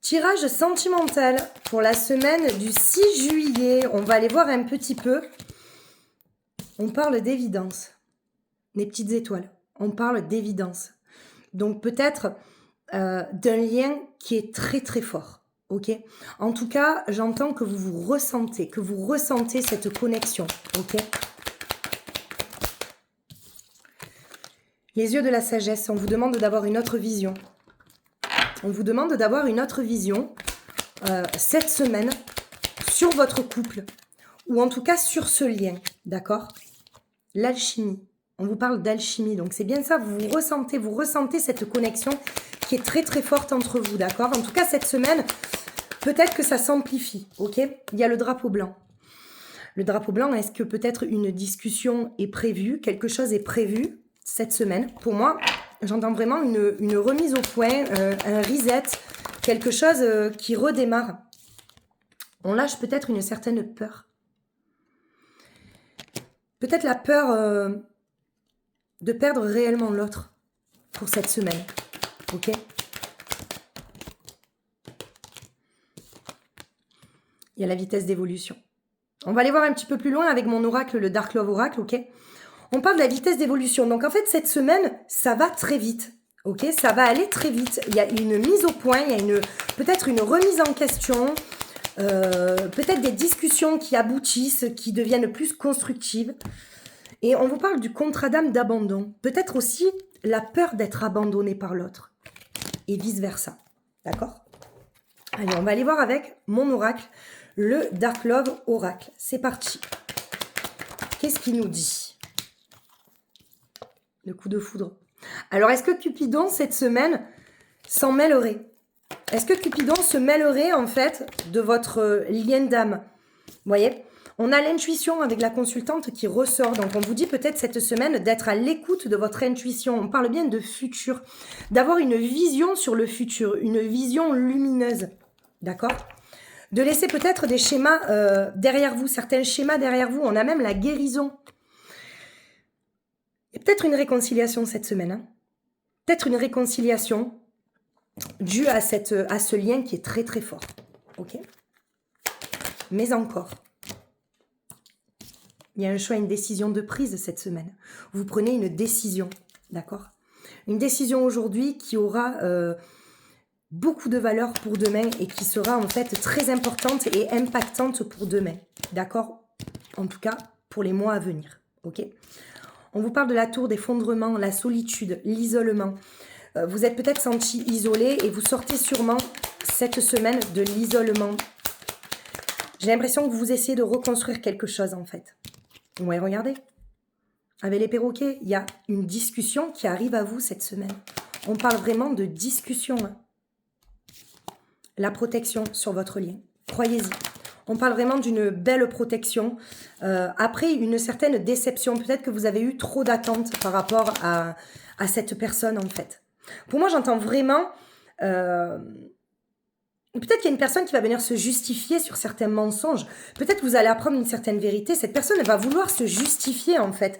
Tirage sentimental pour la semaine du 6 juillet. On va aller voir un petit peu. On parle d'évidence. Les petites étoiles. On parle d'évidence. Donc peut-être d'un lien qui est très très fort. Ok. En tout cas, j'entends que vous ressentez cette connexion. Ok. Les yeux de la sagesse, on vous demande d'avoir une autre vision. On vous demande d'avoir une autre vision cette semaine sur votre couple, ou en tout cas sur ce lien, d'accord? L'alchimie, on vous parle d'alchimie, donc c'est bien ça, vous ressentez cette connexion qui est très très forte entre vous, d'accord? En tout cas, cette semaine, peut-être que ça s'amplifie, ok? Il y a le drapeau blanc. Le drapeau blanc, est-ce que peut-être une discussion est prévue, quelque chose est prévu cette semaine? Pour moi, j'entends vraiment une remise au point, un reset, quelque chose qui redémarre. On lâche peut-être une certaine peur. Peut-être la peur de perdre réellement l'autre pour cette semaine. Ok? Il y a la vitesse d'évolution. On va aller voir un petit peu plus loin avec mon oracle, le Dark Love Oracle, ok? On parle de la vitesse d'évolution. Donc en fait, cette semaine, ça va très vite. Ok, ça va aller très vite. Il y a une mise au point, il y a peut-être une remise en question, peut-être des discussions qui aboutissent, qui deviennent plus constructives. Et on vous parle du contrat d'âme d'abandon. Peut-être aussi la peur d'être abandonné par l'autre. Et vice-versa. D'accord? Allez, on va aller voir avec mon oracle, le Dark Love Oracle. C'est parti. Qu'est-ce qu'il nous dit? Le coup de foudre. Alors, est-ce que Cupidon, cette semaine, s'en mêlerait? Est-ce que Cupidon se mêlerait, en fait, de votre lien d'âme? Vous voyez? On a l'intuition avec la consultante qui ressort. Donc, on vous dit peut-être cette semaine d'être à l'écoute de votre intuition. On parle bien de futur. D'avoir une vision sur le futur. Une vision lumineuse. D'accord? De laisser peut-être des schémas derrière vous. Certains schémas derrière vous. On a même la guérison. Et peut-être une réconciliation cette semaine. Hein. Peut-être une réconciliation due à ce lien qui est très très fort. Ok? Mais encore, il y a un choix, une décision de prise cette semaine. Vous prenez une décision, d'accord? Une décision aujourd'hui qui aura beaucoup de valeur pour demain et qui sera en fait très importante et impactante pour demain, d'accord? En tout cas, pour les mois à venir, ok? On vous parle de la tour d'effondrement, la solitude, l'isolement. Vous êtes peut-être senti isolé et vous sortez sûrement cette semaine de l'isolement. J'ai l'impression que vous essayez de reconstruire quelque chose en fait. Ouais, regardez. Avec les perroquets, il y a une discussion qui arrive à vous cette semaine. On parle vraiment de discussion. Hein. La protection sur votre lien. Croyez-y. On parle vraiment d'une belle protection. Après, une certaine déception. Peut-être que vous avez eu trop d'attentes par rapport à cette personne, en fait. Pour moi, j'entends vraiment... Peut-être qu'il y a une personne qui va venir se justifier sur certains mensonges. Peut-être que vous allez apprendre une certaine vérité. Cette personne va vouloir se justifier, en fait.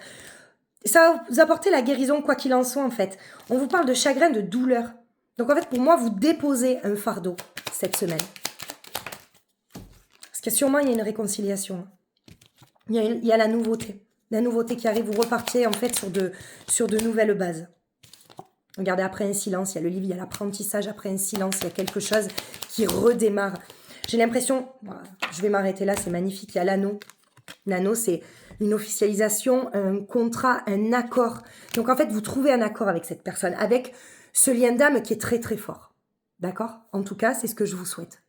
Ça va vous apporter la guérison, quoi qu'il en soit, en fait. On vous parle de chagrin, de douleur. Donc, en fait, pour moi, vous déposez un fardeau cette semaine. Parce que sûrement, il y a une réconciliation. Il y a la nouveauté. La nouveauté qui arrive. Vous repartez, en fait, sur de nouvelles bases. Regardez, après un silence, il y a le livre, il y a l'apprentissage. Après un silence, il y a quelque chose qui redémarre. J'ai l'impression... Je vais m'arrêter là, c'est magnifique. Il y a l'anneau. L'anneau, c'est une officialisation, un contrat, un accord. Donc, en fait, vous trouvez un accord avec cette personne. Avec ce lien d'âme qui est très, très fort. D'accord? En tout cas, c'est ce que je vous souhaite.